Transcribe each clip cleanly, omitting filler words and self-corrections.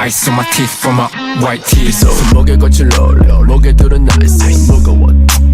Ice on my teeth for my white teeth. 손목에 거친 롤 목에 두른 아이스 무거워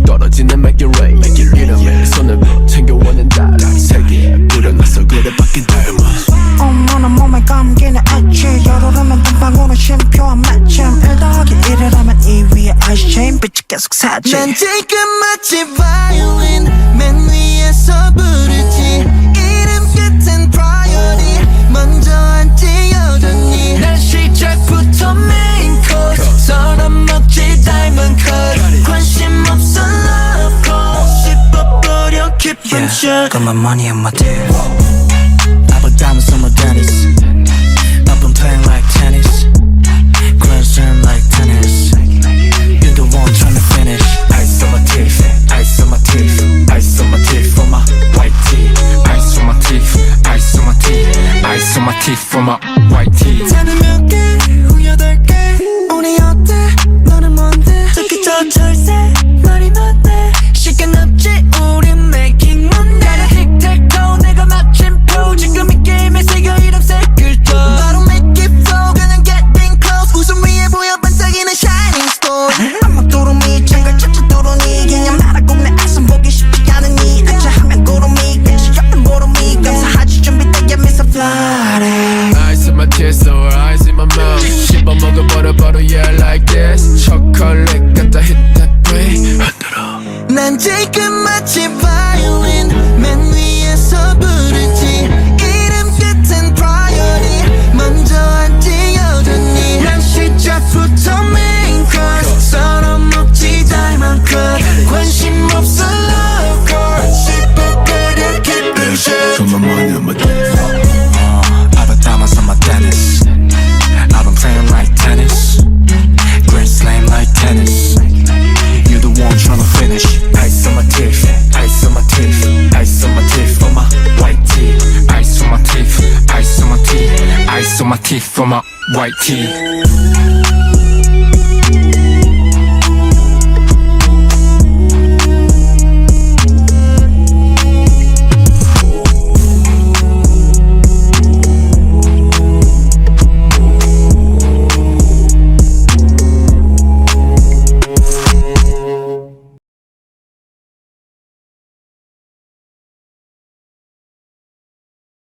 떨어지는 make it rain 이름에 손을 챙겨오는 달 세계에 뿌려놔서 그래 바뀐 diamonds. 어머나 몸에 감기는 엣지 열오르면 땀방울은 쉼표한 마침 1+1을 하면 2위의 ice chain 빛이 계속 사지. 난 지금 마치 바이올린 맨 위에서 부르지 이름 끝엔 priority 먼저 앉지 여전히 난 시작부터 main course 서럽 먹지 diamond cut 관심 없어 love call 씹어버려 깊은 shot Got my money on my teeth I put diamonds on my panties I've been playing like tennis Grand slam like tennis You're the one tryna finish Ice on my teeth, ice on my teeth, ice on my teeth for my white teeth. Ice on my teeth, ice on my teeth, ice on my teeth for my white teeth. 나는 몇 개, 후 8개 우리 어때, 너는 뭔데 저기 저 철새, 말이 많네 시간 없지, 우린 making money 나는 tic-tac-toe, 내가 맞힌 표 지금 이 게임에 새겨 이름 색을 더 바로 make it flow, 그냥 getting close 웃음 위에 보여 반짝이는 shining star 암막 도루미 장갈 차차 도루니 그냥 말하고 내 아선 보기 쉽지 않으니 하차하면 구름이 끝이 없는 보름이 감사하지 준비되게 미소 flooding Ice in my chest or ice in my mouth 씹어 먹어버려 바로 yeah like this 초콜릿 갖다 hit that way 흔들어 난 지금 마치 바이올린 맨 위에서 부르지 이름 끝엔 priority 먼저 앉지 여전히 난 시작부터 main course 서럽 먹지 diamond cut 관심 없어 love call 씹어버려 깊은 shot Got my money on my teeth I've been diamonds on my tennis I've been playing like tennis Grand slam like tennis You're the one tryna finish Ice on my teeth, ice on my teeth, ice on my teeth for my white teeth. Ice on my teeth, ice on my teeth, ice on my teeth for my white teeth.